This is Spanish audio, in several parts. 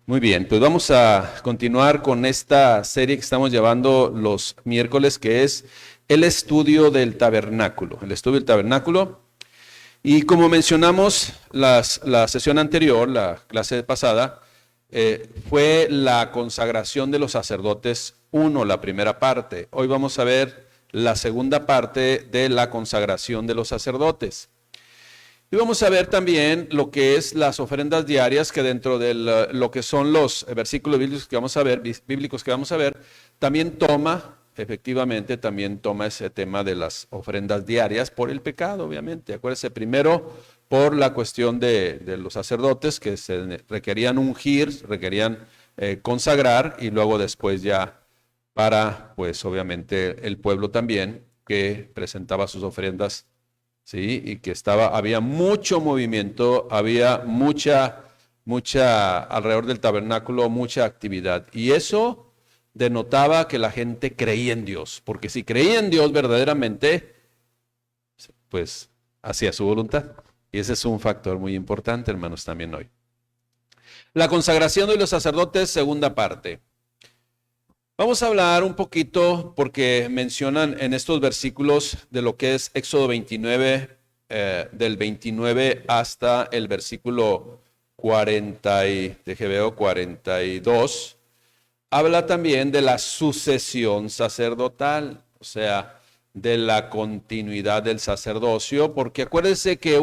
Muy bien, pues vamos a continuar con esta serie que estamos llevando los miércoles, que es el estudio del tabernáculo. El estudio del tabernáculo. Y como mencionamos la sesión anterior, la clase pasada, fue la consagración de los sacerdotes 1, la primera parte. Hoy vamos a ver la segunda parte de la consagración de los sacerdotes. Y vamos a ver también lo que es las ofrendas diarias, que dentro de lo que son los versículos bíblicos que vamos a ver, también efectivamente, también toma ese tema de las ofrendas diarias por el pecado, obviamente. Acuérdense, primero por la cuestión de los sacerdotes que se requerían ungir, requerían consagrar, y luego después ya para, pues obviamente, el pueblo también, que presentaba sus ofrendas. Sí, y que había mucho movimiento, había mucha alrededor del tabernáculo, mucha actividad. Y eso denotaba que la gente creía en Dios, porque si creía en Dios verdaderamente, pues hacía su voluntad. Y ese es un factor muy importante, hermanos, también hoy. La consagración de los sacerdotes, segunda parte. Vamos a hablar un poquito, porque mencionan en estos versículos de lo que es Éxodo 29, del 29 hasta el versículo 42, habla también de la sucesión sacerdotal, o sea, de la continuidad del sacerdocio, porque acuérdense que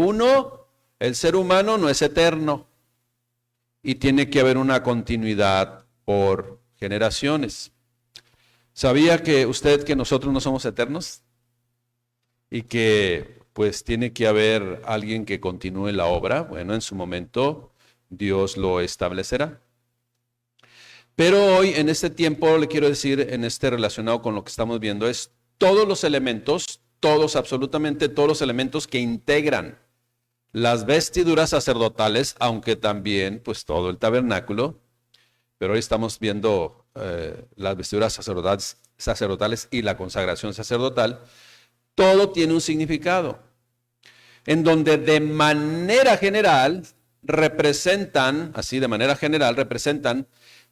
el ser humano no es eterno, y tiene que haber una continuidad por generaciones. ¿Sabía que nosotros no somos eternos? Y que pues tiene que haber alguien que continúe la obra. Bueno, en su momento Dios lo establecerá. Pero hoy, en este tiempo, le quiero decir, relacionado con lo que estamos viendo, es todos los elementos, absolutamente todos los elementos que integran las vestiduras sacerdotales, aunque también pues todo el tabernáculo. Pero hoy estamos viendo las vestiduras sacerdotales y la consagración sacerdotal. Todo tiene un significado, en donde de manera general representan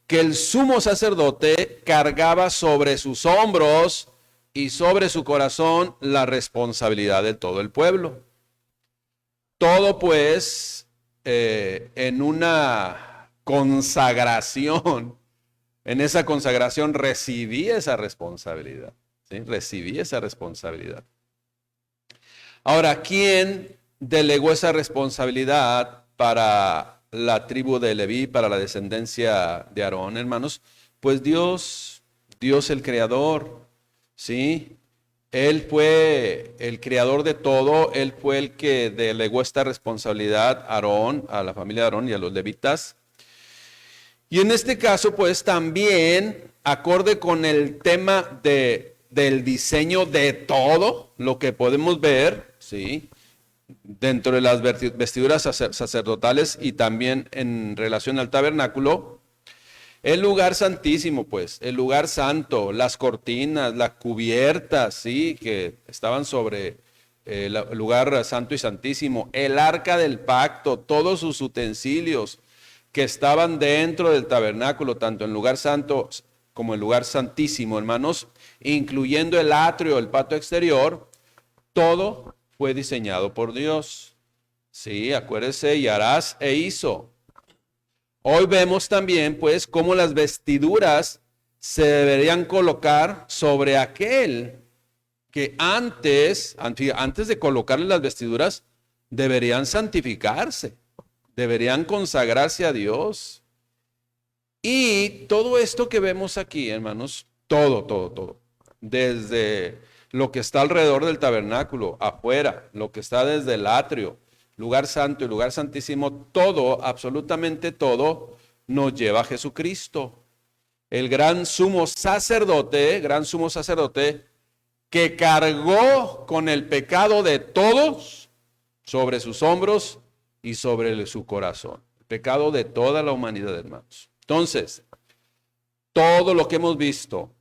que el sumo sacerdote cargaba sobre sus hombros y sobre su corazón la responsabilidad de todo el pueblo. Todo pues en una consagración. En esa consagración recibí esa responsabilidad. ¿Sí? Recibí esa responsabilidad. Ahora, ¿quién delegó esa responsabilidad para la tribu de Leví, para la descendencia de Aarón, hermanos? Pues Dios el creador, ¿sí? Él fue el creador de todo, él fue el que delegó esta responsabilidad a Aarón, a la familia de Aarón y a los levitas. Y en este caso, pues también, acorde con el tema del diseño de todo lo que podemos ver, ¿sí? Dentro de las vestiduras sacerdotales y también en relación al tabernáculo, el lugar santísimo, pues, el lugar santo, las cortinas, las cubiertas, ¿sí? Que estaban sobre el lugar santo y santísimo, el arca del pacto, todos sus utensilios que estaban dentro del tabernáculo, tanto en lugar santo como en lugar santísimo, hermanos, incluyendo el atrio, el patio exterior, todo fue diseñado por Dios. Sí, acuérdese, y harás e hizo. Hoy vemos también, pues, cómo las vestiduras se deberían colocar sobre aquel que antes de colocarle las vestiduras, deberían santificarse, deberían consagrarse a Dios. Y todo esto que vemos aquí, hermanos, todo, desde lo que está alrededor del tabernáculo, afuera, lo que está desde el atrio, lugar santo y lugar santísimo, todo, absolutamente todo, nos lleva a Jesucristo, el gran sumo sacerdote, que cargó con el pecado de todos sobre sus hombros y sobre su corazón. El pecado de toda la humanidad, hermanos. Entonces, todo lo que hemos visto,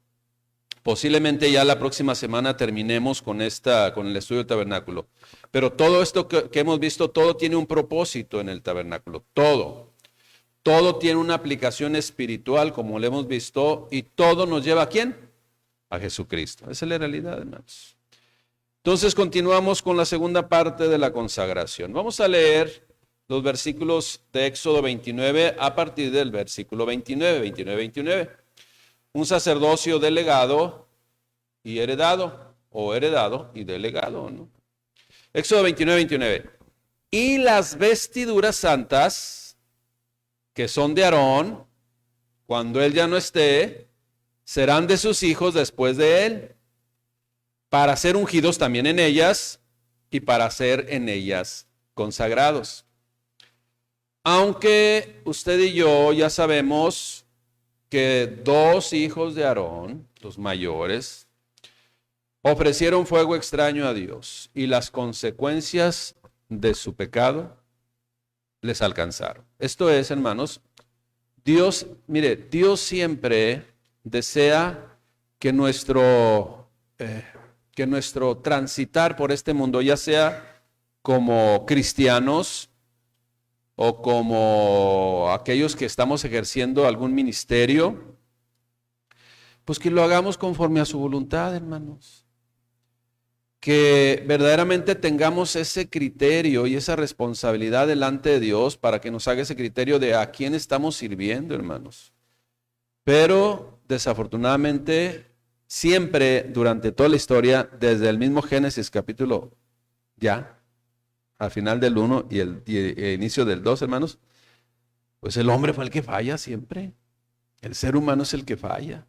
posiblemente ya la próxima semana terminemos con el estudio del tabernáculo, pero todo esto que hemos visto, todo tiene un propósito en el tabernáculo, todo. Todo tiene una aplicación espiritual, como lo hemos visto, y todo nos lleva ¿a quién? A Jesucristo. Esa es la realidad, hermanos. Entonces continuamos con la segunda parte de la consagración. Vamos a leer los versículos de Éxodo 29 a partir del versículo 29. Un sacerdocio delegado y heredado, o heredado y delegado, ¿no? Éxodo 29. Y las vestiduras santas, que son de Aarón, cuando él ya no esté, serán de sus hijos después de él, para ser ungidos también en ellas y para ser en ellas consagrados. Aunque usted y yo ya sabemos que dos hijos de Aarón, los mayores, ofrecieron fuego extraño a Dios y las consecuencias de su pecado les alcanzaron. Esto es, hermanos, Dios siempre desea que nuestro transitar por este mundo, ya sea como cristianos o como aquellos que estamos ejerciendo algún ministerio, pues que lo hagamos conforme a su voluntad, hermanos. Que verdaderamente tengamos ese criterio y esa responsabilidad delante de Dios para que nos haga ese criterio de a quién estamos sirviendo, hermanos. Pero desafortunadamente, siempre durante toda la historia, desde el mismo Génesis capítulo al final del 1 y el inicio del 2, hermanos, pues el hombre fue el que falla siempre. El ser humano es el que falla.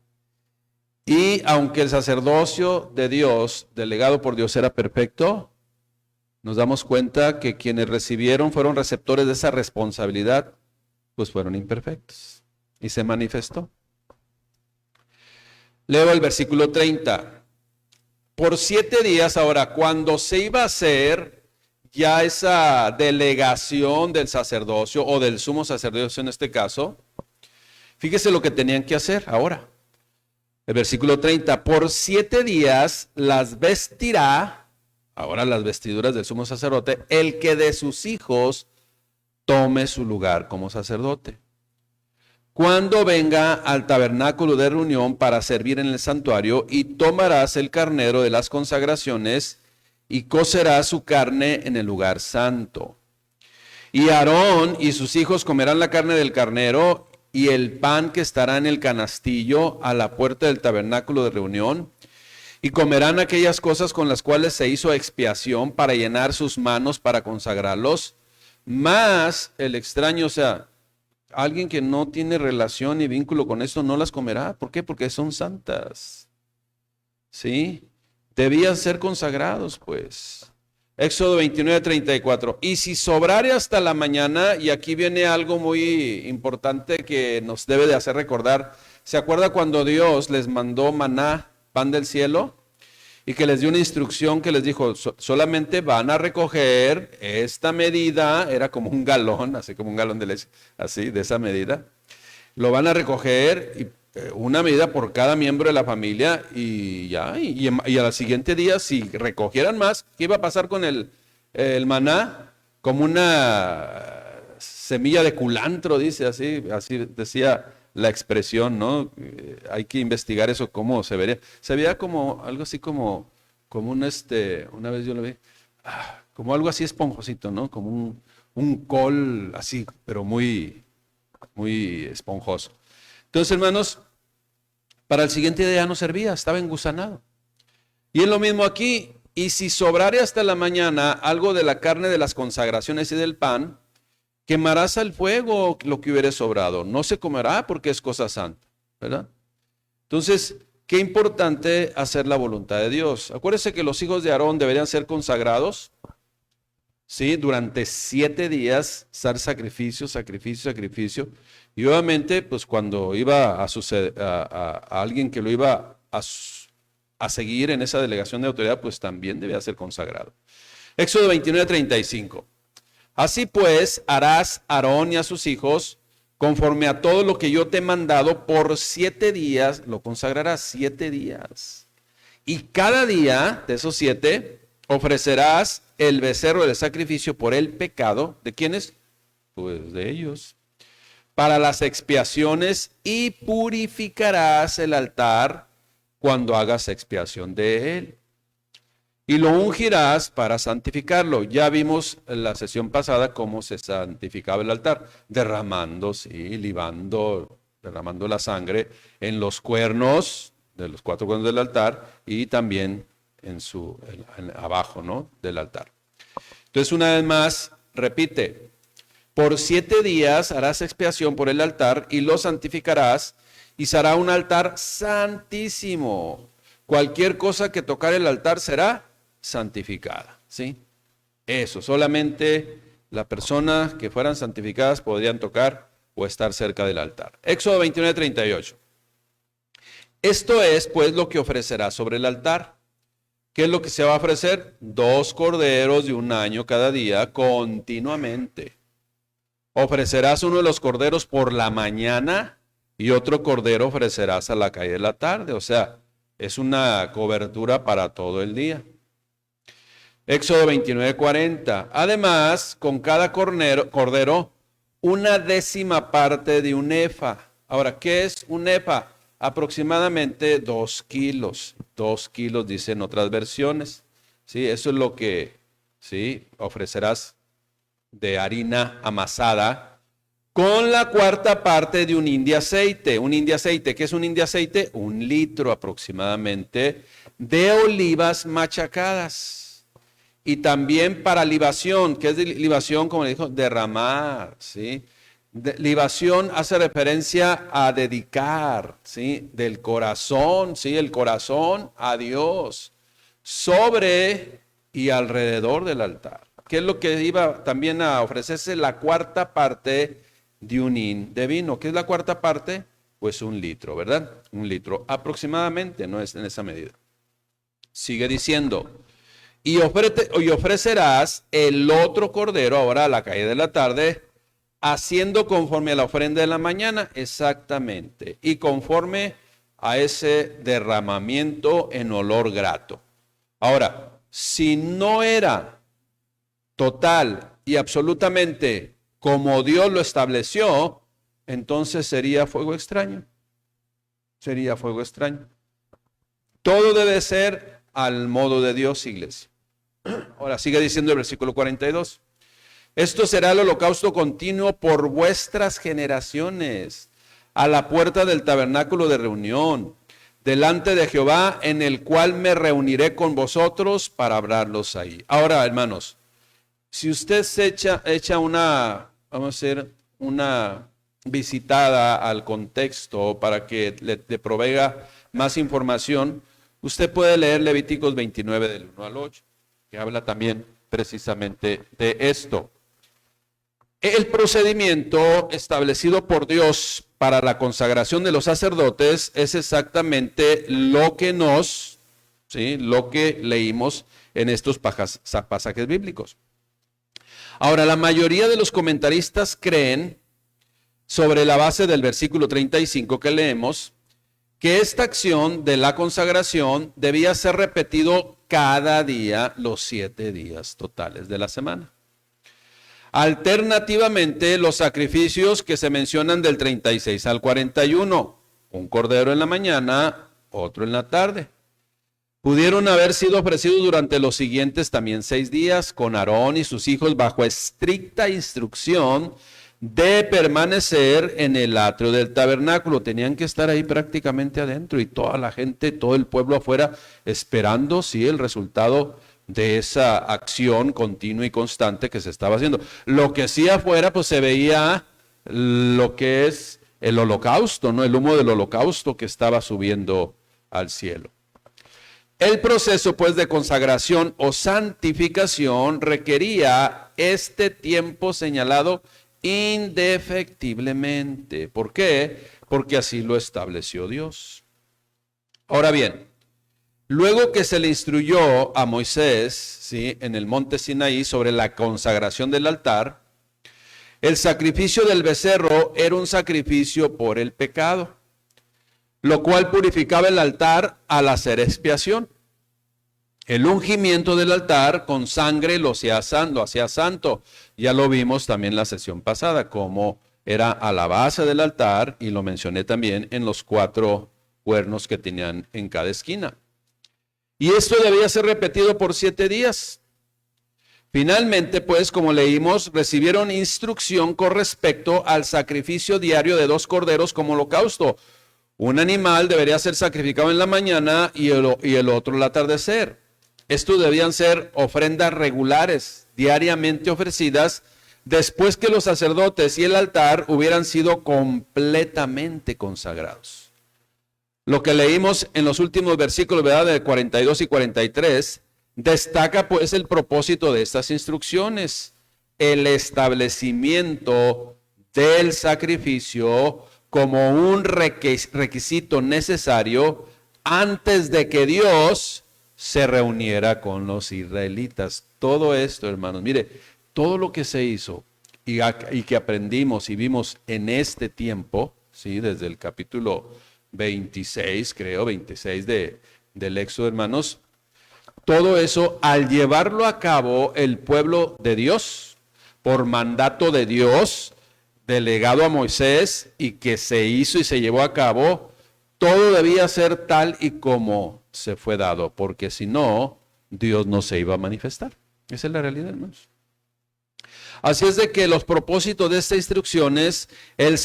Y aunque el sacerdocio de Dios, delegado por Dios, era perfecto, nos damos cuenta que quienes fueron receptores de esa responsabilidad, pues fueron imperfectos. Y se manifestó. Leo el versículo 30. Por 7 días, ahora, cuando se iba a hacer ya esa delegación del sacerdocio, o del sumo sacerdocio en este caso, fíjese lo que tenían que hacer ahora. El versículo 30, por 7 días las vestirá, ahora las vestiduras del sumo sacerdote, el que de sus hijos tome su lugar como sacerdote. Cuando venga al tabernáculo de reunión para servir en el santuario, y tomarás el carnero de las consagraciones y cocerás su carne en el lugar santo. Y Aarón y sus hijos comerán la carne del carnero y el pan que estará en el canastillo a la puerta del tabernáculo de reunión, y comerán aquellas cosas con las cuales se hizo expiación para llenar sus manos para consagrarlos, mas el extraño, o sea, alguien que no tiene relación ni vínculo con esto no las comerá. ¿Por qué? Porque son santas. ¿Sí? Debían ser consagrados, pues. Éxodo 29:34. Y si sobrare hasta la mañana, y aquí viene algo muy importante que nos debe de hacer recordar. ¿Se acuerda cuando Dios les mandó maná, pan del cielo? Y que les dio una instrucción que les dijo, solamente van a recoger esta medida, era como un galón, así como un galón de leche, así, de esa medida. Lo van a recoger, una medida por cada miembro de la familia, y ya, y al siguiente día, si recogieran más, ¿qué iba a pasar con el maná? Como una semilla de culantro, dice, así decía la expresión, ¿no? Hay que investigar eso, cómo se vería. Se veía como algo así como una vez yo lo vi, como algo así esponjosito, ¿no? Como un col así, pero muy, muy esponjoso. Entonces, hermanos, para el siguiente día no servía, estaba engusanado. Y es lo mismo aquí. Y si sobrare hasta la mañana algo de la carne de las consagraciones y del pan, quemarás al fuego lo que hubiere sobrado. No se comerá porque es cosa santa, ¿verdad? Entonces, qué importante hacer la voluntad de Dios. Acuérdense que los hijos de Aarón deberían ser consagrados, ¿sí? Durante 7 días, ser sacrificio. Y obviamente, pues cuando iba a suceder a alguien que lo iba a seguir en esa delegación de autoridad, pues también debía ser consagrado. Éxodo 29:35. Así pues, harás a Aarón y a sus hijos conforme a todo lo que yo te he mandado por 7 días, lo consagrarás 7 días. Y cada día de esos 7 ofrecerás el becerro del sacrificio por el pecado. ¿De quiénes? Pues de ellos. para las expiaciones y purificarás el altar cuando hagas expiación de él. Y lo ungirás para santificarlo. Ya vimos en la sesión pasada cómo se santificaba el altar, derramando, sí, libando, derramando la sangre en los cuernos, de los 4 cuernos del altar, y también abajo, ¿no?, del altar. Entonces, una vez más, repite, por 7 días harás expiación por el altar y lo santificarás, y será un altar santísimo. Cualquier cosa que tocar el altar será santificada, ¿sí? Eso, solamente las personas que fueran santificadas podrían tocar o estar cerca del altar. Éxodo 29:38. Esto es, pues, lo que ofrecerás sobre el altar. ¿Qué es lo que se va a ofrecer? 2 corderos de 1 año cada día, continuamente. Ofrecerás uno de los corderos por la mañana y otro cordero ofrecerás a la caída de la tarde. O sea, es una cobertura para todo el día. Éxodo 29:40. Además, con cada cordero, 1/10 parte de un efa. Ahora, ¿qué es un efa? Aproximadamente 2 kilos. 2 kilos dicen otras versiones. ¿Sí? Eso es lo que, ¿sí?, ofrecerás de harina amasada con la 1/4 parte de un hin de aceite. Un hin de aceite, ¿qué es un hin de aceite? 1 litro aproximadamente de olivas machacadas. Y también para libación, ¿qué es libación? Como le dijo, derramar, ¿sí? Libación hace referencia a dedicar, ¿sí?, del corazón, ¿sí?, el corazón a Dios, sobre y alrededor del altar. ¿Qué es lo que iba también a ofrecerse? La 1/4 parte de un hin de vino. ¿Qué es la 1/4 parte? Pues 1 litro, ¿verdad? 1 litro aproximadamente, no es en esa medida. Sigue diciendo, y ofrecerás el otro cordero ahora a la caída de la tarde, haciendo conforme a la ofrenda de la mañana, exactamente, y conforme a ese derramamiento en olor grato. Ahora, si no era total y absolutamente como Dios lo estableció, entonces sería fuego extraño. Sería fuego extraño. Todo debe ser al modo de Dios, iglesia. Ahora sigue diciendo el versículo 42. Esto será el holocausto continuo por vuestras generaciones, a la puerta del tabernáculo de reunión, delante de Jehová, en el cual me reuniré con vosotros para hablarlos ahí. Ahora, hermanos, si usted se echa una, vamos a hacer una visitada al contexto para que le provea más información, usted puede leer Levíticos 29 del 1 al 8, que habla también precisamente de esto. El procedimiento establecido por Dios para la consagración de los sacerdotes es exactamente lo que lo que leímos en estos pasajes bíblicos. Ahora, la mayoría de los comentaristas creen, sobre la base del versículo 35 que leemos, que esta acción de la consagración debía ser repetido cada día los 7 días totales de la semana. Alternativamente, los sacrificios que se mencionan del 36 al 41, un cordero en la mañana, otro en la tarde, pudieron haber sido ofrecidos durante los siguientes también 6 días, con Aarón y sus hijos bajo estricta instrucción de permanecer en el atrio del tabernáculo. Tenían que estar ahí prácticamente adentro y toda la gente, todo el pueblo afuera, esperando el resultado de esa acción continua y constante que se estaba haciendo. Lo que sí afuera, pues se veía lo que es el holocausto, ¿no? El humo del holocausto que estaba subiendo al cielo. El proceso, pues, de consagración o santificación requería este tiempo señalado indefectiblemente. ¿Por qué? Porque así lo estableció Dios. Ahora bien, luego que se le instruyó a Moisés, ¿sí?, en el monte Sinaí sobre la consagración del altar, el sacrificio del becerro era un sacrificio por el pecado, lo cual purificaba el altar al hacer expiación. El ungimiento del altar con sangre lo hacía santo. Ya lo vimos también en la sesión pasada, cómo Era a la base del altar, y lo mencioné también en los 4 cuernos que tenían en cada esquina. Y esto debía ser repetido por 7 días. Finalmente, pues, como leímos, recibieron instrucción con respecto al sacrificio diario de 2 corderos como holocausto. Un animal debería ser sacrificado en la mañana y el otro al atardecer. Estos debían ser ofrendas regulares, diariamente ofrecidas, después que los sacerdotes y el altar hubieran sido completamente consagrados. Lo que leímos en los últimos versículos, ¿verdad?, de 42 y 43, destaca pues el propósito de estas instrucciones: el establecimiento del sacrificio como un requisito necesario antes de que Dios se reuniera con los israelitas. Todo esto, hermanos, mire, todo lo que se hizo y que aprendimos y vimos en este tiempo, ¿sí?, desde el capítulo 26, creo, 26 del Éxodo, hermanos, todo eso, al llevarlo a cabo el pueblo de Dios, por mandato de Dios, delegado a Moisés, y que se hizo y se llevó a cabo, todo debía ser tal y como se fue dado, porque si no, Dios no se iba a manifestar. Esa es la realidad, hermanos. Así es de que los propósitos de estas instrucciones, el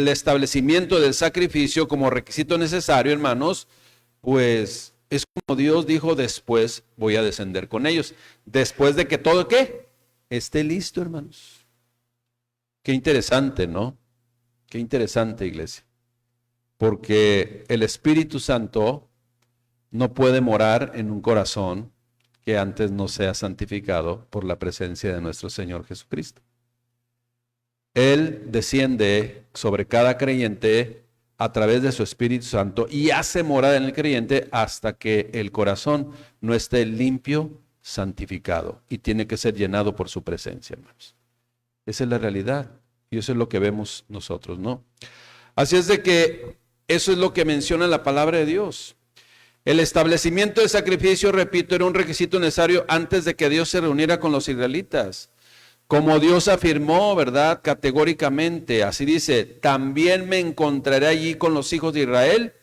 establecimiento del sacrificio como requisito necesario, hermanos, pues es como Dios dijo: después voy a descender con ellos. Después de que todo, ¿qué?, esté listo, hermanos. Qué interesante, ¿no? Qué interesante, iglesia. Porque el Espíritu Santo no puede morar en un corazón que antes no sea santificado por la presencia de nuestro Señor Jesucristo. Él desciende sobre cada creyente a través de su Espíritu Santo y hace morada en el creyente hasta que el corazón no esté limpio, santificado, y tiene que ser llenado por su presencia, hermanos. Esa es la realidad y eso es lo que vemos nosotros, ¿no? Así es de que eso es lo que menciona la palabra de Dios. El establecimiento del sacrificio, repito, era un requisito necesario antes de que Dios se reuniera con los israelitas. Como Dios afirmó, ¿verdad?, categóricamente, así dice: también me encontraré allí con los hijos de Israel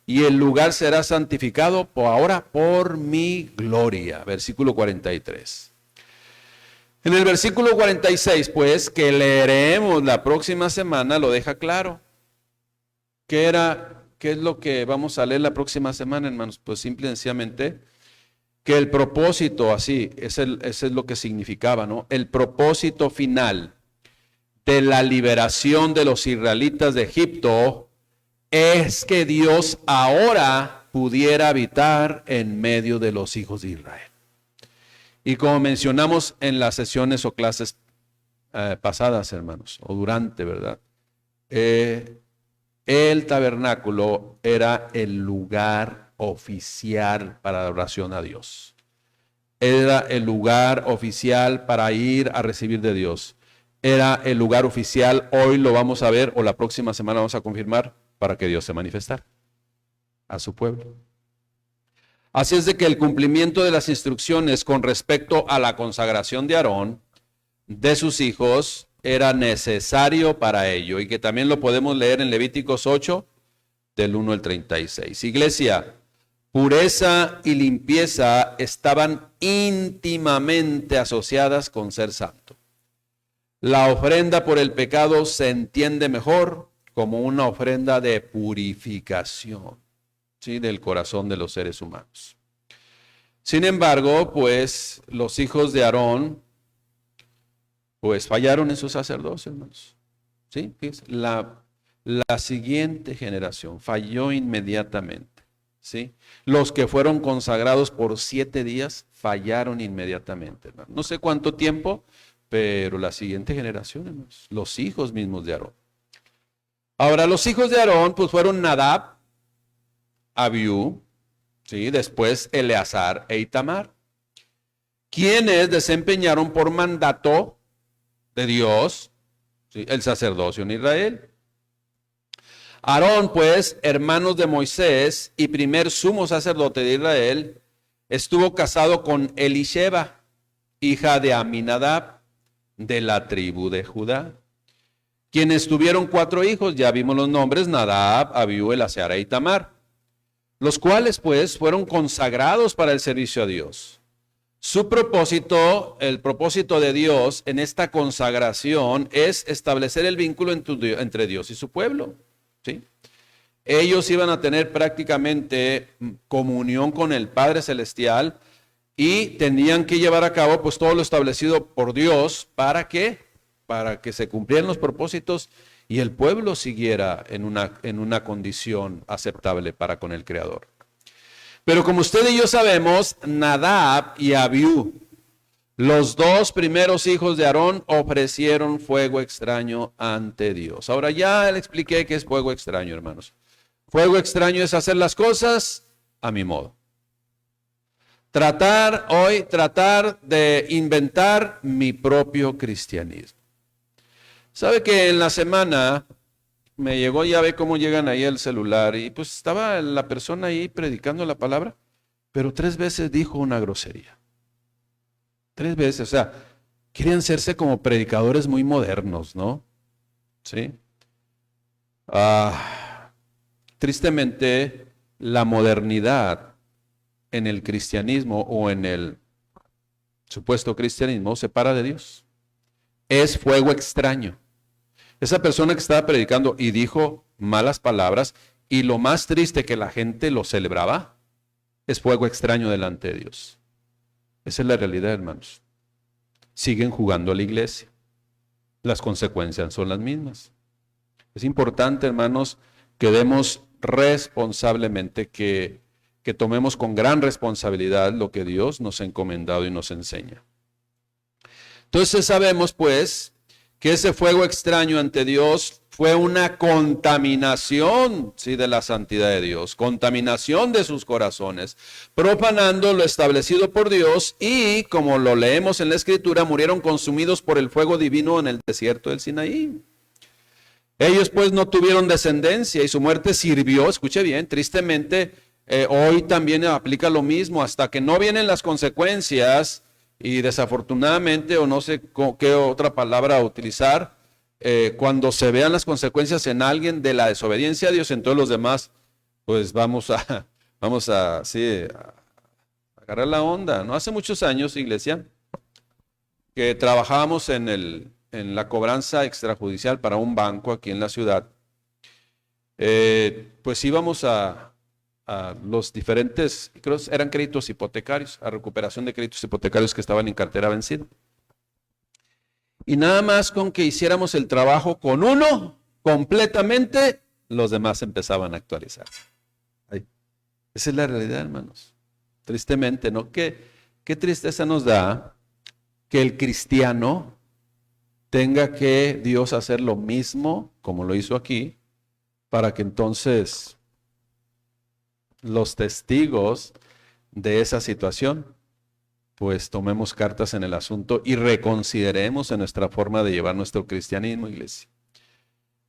y el lugar será santificado por ahora por mi gloria. Versículo 43. En el versículo 46, pues, que leeremos la próxima semana, lo deja claro. ¿Qué es lo que vamos a leer la próxima semana, hermanos? Pues simple y sencillamente que el propósito, así, ese es lo que significaba, ¿no? El propósito final de la liberación de los israelitas de Egipto es que Dios ahora pudiera habitar en medio de los hijos de Israel. Y como mencionamos en las sesiones o clases pasadas, hermanos, o durante, ¿verdad? El tabernáculo era el lugar oficial para la oración a Dios. Era el lugar oficial para ir a recibir de Dios. Era el lugar oficial, hoy lo vamos a ver, o la próxima semana vamos a confirmar, para que Dios se manifestara a su pueblo. Así es de que el cumplimiento de las instrucciones con respecto a la consagración de Aarón, de sus hijos, era necesario para ello, y que también lo podemos leer en Levíticos 8, del 1 al 36. Iglesia, pureza y limpieza estaban íntimamente asociadas con ser santo. La ofrenda por el pecado se entiende mejor como una ofrenda de purificación, ¿sí?, del corazón de los seres humanos. Sin embargo, pues los hijos de Aarón pues fallaron en su sacerdocio, hermanos. ¿Sí? La siguiente generación falló inmediatamente. ¿Sí? Los que fueron consagrados por 7 días fallaron inmediatamente, hermanos. No sé cuánto tiempo, pero la siguiente generación, hermanos, los hijos mismos de Aarón. Ahora, los hijos de Aarón pues fueron Nadab, Abiú, ¿sí?, después Eleazar e Itamar, quienes desempeñaron por mandato de Dios, ¿sí?, el sacerdocio en Israel. Aarón, pues, hermanos de Moisés y primer sumo sacerdote de Israel, estuvo casado con Elisheba, hija de Aminadab, de la tribu de Judá, quienes tuvieron 4 hijos, ya vimos los nombres: Nadab, Abiú, Eleazar e Itamar, los cuales pues fueron consagrados para el servicio a Dios. Su propósito, el propósito de Dios en esta consagración es establecer el vínculo entre Dios y su pueblo, ¿sí? Ellos iban a tener prácticamente comunión con el Padre Celestial y tenían que llevar a cabo pues todo lo establecido por Dios. ¿Para qué? Para que se cumplieran los propósitos y el pueblo siguiera en una condición aceptable para con el Creador. Pero como usted y yo sabemos, Nadab y Abiú, los 2 primeros hijos de Aarón, ofrecieron fuego extraño ante Dios. Ahora ya le expliqué qué es fuego extraño, hermanos. Fuego extraño es hacer las cosas a mi modo. Tratar de inventar mi propio cristianismo. ¿Sabe que en la semana me llegó, ya ve cómo llegan ahí el celular, y pues estaba la persona ahí predicando la palabra, pero 3 veces dijo una grosería? 3 veces, o sea, quieren hacerse como predicadores muy modernos, ¿no? ¿Sí? Tristemente, la modernidad en el cristianismo o en el supuesto cristianismo separa de Dios. Es fuego extraño. Esa persona que estaba predicando y dijo malas palabras, y lo más triste que la gente lo celebraba, es fuego extraño delante de Dios. Esa es la realidad, hermanos. Siguen jugando a la iglesia. Las consecuencias son las mismas. Es importante, hermanos, que demos responsablemente, que tomemos con gran responsabilidad lo que Dios nos ha encomendado y nos enseña. Entonces sabemos pues que ese fuego extraño ante Dios fue una contaminación, sí, de la santidad de Dios, contaminación de sus corazones, profanando lo establecido por Dios, y como lo leemos en la Escritura, murieron consumidos por el fuego divino en el desierto del Sinaí. Ellos pues no tuvieron descendencia y su muerte sirvió, escuche bien, tristemente, hoy también aplica lo mismo, hasta que no vienen las consecuencias. Y desafortunadamente, o no sé qué otra palabra utilizar, cuando se vean las consecuencias en alguien de la desobediencia a Dios, en todos los demás, pues vamos a agarrar la onda, ¿no? Hace muchos años, iglesia, que trabajábamos en la cobranza extrajudicial para un banco aquí en la ciudad, pues íbamos a los diferentes, creo que eran créditos hipotecarios, a recuperación de créditos hipotecarios que estaban en cartera vencida. Y nada más con que hiciéramos el trabajo con uno completamente, los demás empezaban a actualizar. Esa es la realidad, hermanos. Tristemente, ¿no? Qué tristeza nos da que el cristiano tenga que Dios hacer lo mismo, como lo hizo aquí, para que entonces los testigos de esa situación pues tomemos cartas en el asunto y reconsideremos en nuestra forma de llevar nuestro cristianismo, iglesia.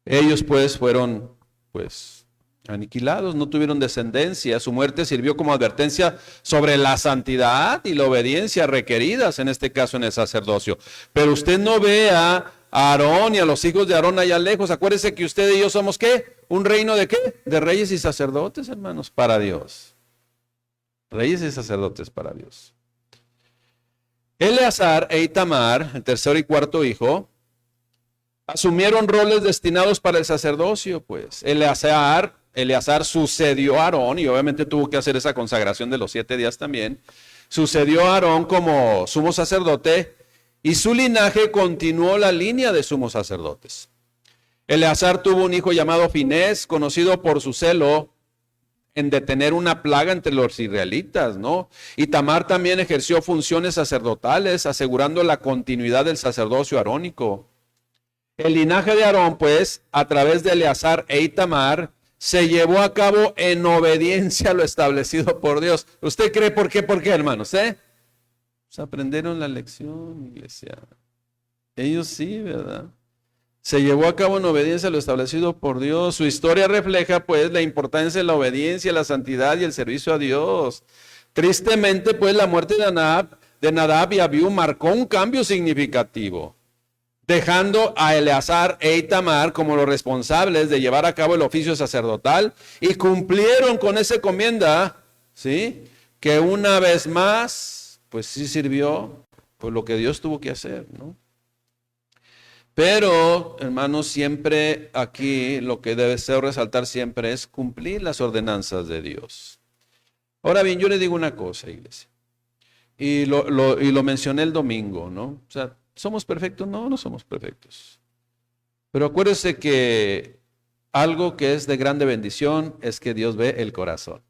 Ellos pues fueron pues aniquilados, no tuvieron descendencia. Su muerte sirvió como advertencia sobre la santidad y la obediencia requeridas, en este caso en el sacerdocio. Pero usted no ve a Aarón y a los hijos de Aarón allá lejos. Acuérdese que usted y yo somos ¿qué? ¿Un reino de qué? De reyes y sacerdotes, hermanos, para Dios. Reyes y sacerdotes para Dios. Eleazar e Itamar, el tercer y cuarto hijo, asumieron roles destinados para el sacerdocio, pues. Eleazar sucedió a Aarón, y obviamente tuvo que hacer esa consagración de los 7 días también. Sucedió a Aarón como sumo sacerdote, y su linaje continuó la línea de sumos sacerdotes. Eleazar tuvo un hijo llamado Finés, conocido por su celo en detener una plaga entre los israelitas, ¿no? Itamar también ejerció funciones sacerdotales, asegurando la continuidad del sacerdocio arónico. El linaje de Aarón, pues, a través de Eleazar e Itamar, se llevó a cabo en obediencia a lo establecido por Dios. ¿Usted cree por qué? ¿Por qué, hermanos? Pues aprendieron la lección, iglesia. Ellos sí, ¿verdad? Se llevó a cabo en obediencia a lo establecido por Dios. Su historia refleja, pues, la importancia de la obediencia, la santidad y el servicio a Dios. Tristemente, pues, la muerte de Nadab y Abiú marcó un cambio significativo. dejando a Eleazar e Itamar como los responsables de llevar a cabo el oficio sacerdotal, y cumplieron con esa encomienda, ¿sí? Que una vez más, pues sí sirvió por lo que Dios tuvo que hacer, ¿no? Pero, hermanos, siempre aquí lo que debe ser resaltar siempre es cumplir las ordenanzas de Dios. Ahora bien, yo le digo una cosa, iglesia, y lo mencioné el domingo, ¿no? O sea, ¿somos perfectos? No, no somos perfectos. Pero acuérdese que algo que es de grande bendición es que Dios ve el corazón.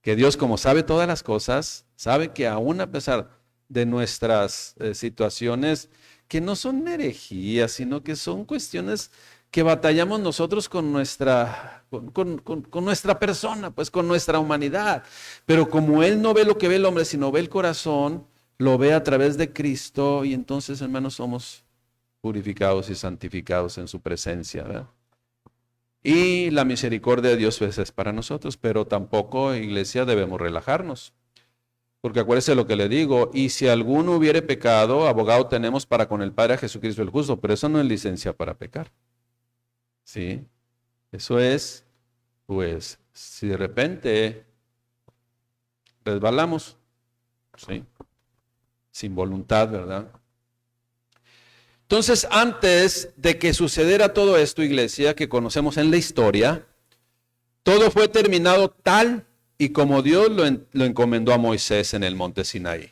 Que Dios, como sabe todas las cosas, sabe que aún a pesar de nuestras situaciones, que no son herejías, sino que son cuestiones que batallamos nosotros con nuestra persona, pues con nuestra humanidad. Pero como Él no ve lo que ve el hombre, sino ve el corazón, lo ve a través de Cristo, y entonces, hermanos, somos purificados y santificados en su presencia, ¿verdad? Y la misericordia de Dios pues, es para nosotros, pero tampoco, iglesia, debemos relajarnos. Porque acuérdese lo que le digo, y si alguno hubiere pecado, abogado tenemos para con el Padre a Jesucristo el justo, pero eso no es licencia para pecar. ¿Sí? Eso es, pues, si de repente resbalamos, ¿sí? Sin voluntad, ¿verdad? Entonces, antes de que sucediera todo esto, iglesia, que conocemos en la historia, todo fue terminado tal y como Dios lo encomendó a Moisés en el monte Sinaí.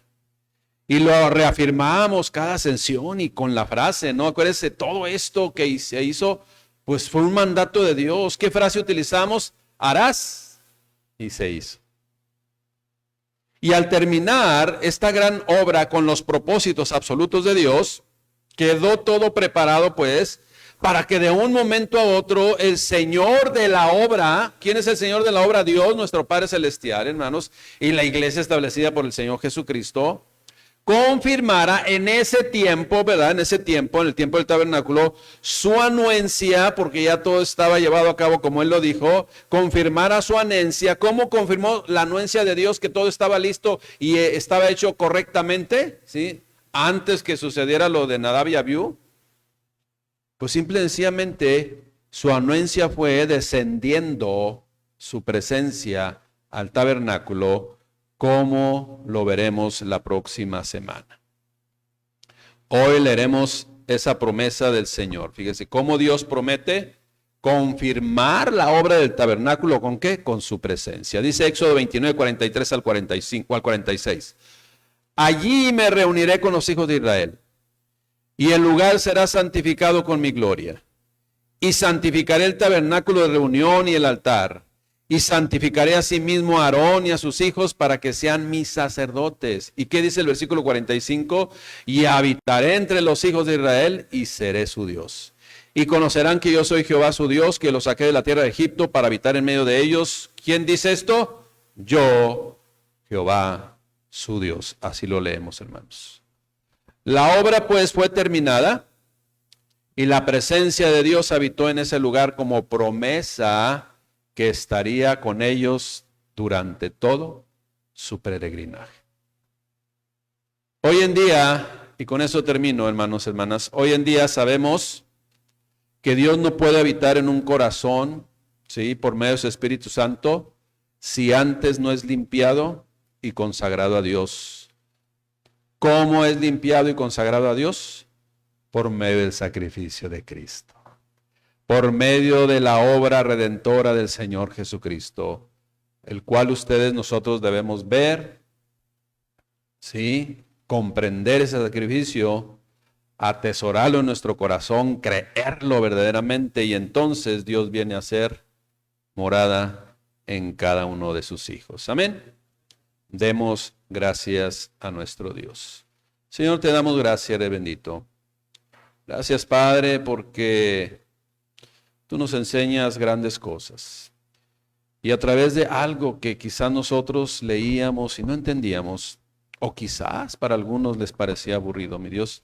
Y lo reafirmamos cada ascensión y con la frase, ¿no? Acuérdense, todo esto que se hizo, pues fue un mandato de Dios. ¿Qué frase utilizamos? Harás, y se hizo. Y al terminar esta gran obra con los propósitos absolutos de Dios, quedó todo preparado, pues, para que de un momento a otro el Señor de la obra, ¿quién es el Señor de la obra? Dios, nuestro Padre Celestial, hermanos, y la iglesia establecida por el Señor Jesucristo, confirmara en ese tiempo, ¿verdad? En ese tiempo, en el tiempo del tabernáculo, su anuencia, porque ya todo estaba llevado a cabo como Él lo dijo, confirmara su anuencia. ¿Cómo confirmó la anuencia de Dios que todo estaba listo y estaba hecho correctamente? ¿Sí? Antes que sucediera lo de Nadab y Abiú. Pues simple y sencillamente su anuencia fue descendiendo su presencia al tabernáculo, como lo veremos la próxima semana. Hoy leeremos esa promesa del Señor. Fíjese cómo Dios promete confirmar la obra del tabernáculo. ¿Con qué? Con su presencia. Dice Éxodo 29, 43 al 45, al 46. Allí me reuniré con los hijos de Israel, y el lugar será santificado con mi gloria. Y santificaré el tabernáculo de reunión y el altar. Y santificaré asimismo a Aarón y a sus hijos para que sean mis sacerdotes. ¿Y qué dice el versículo 45? Y habitaré entre los hijos de Israel y seré su Dios. Y conocerán que yo soy Jehová su Dios, que los saqué de la tierra de Egipto para habitar en medio de ellos. ¿Quién dice esto? Yo, Jehová su Dios. Así lo leemos, hermanos. La obra pues fue terminada y la presencia de Dios habitó en ese lugar como promesa que estaría con ellos durante todo su peregrinaje. Hoy en día, y con eso termino, hermanos, hermanas, hoy en día sabemos que Dios no puede habitar en un corazón, ¿sí?, por medio de su Espíritu Santo, si antes no es limpiado y consagrado a Dios. ¿Cómo es limpiado y consagrado a Dios? Por medio del sacrificio de Cristo. Por medio de la obra redentora del Señor Jesucristo, el cual nosotros debemos ver, ¿sí?, comprender ese sacrificio, atesorarlo en nuestro corazón, creerlo verdaderamente, y entonces Dios viene a ser morada en cada uno de sus hijos. Amén. Demos gracias a nuestro Dios. Señor, te damos gracias, eres bendito. Gracias, Padre, porque tú nos enseñas grandes cosas. Y a través de algo que quizás nosotros leíamos y no entendíamos, o quizás para algunos les parecía aburrido, mi Dios,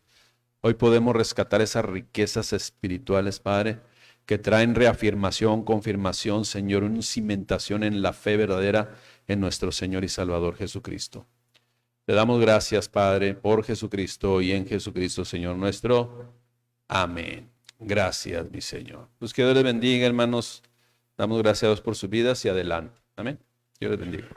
hoy podemos rescatar esas riquezas espirituales, Padre, que traen reafirmación, confirmación, Señor, una cimentación en la fe verdadera en nuestro Señor y Salvador Jesucristo. Te damos gracias, Padre, por Jesucristo y en Jesucristo, Señor nuestro. Amén. Gracias, mi Señor. Pues que Dios les bendiga, hermanos. Damos gracias a Dios por sus vidas y adelante. Amén. Dios les bendiga.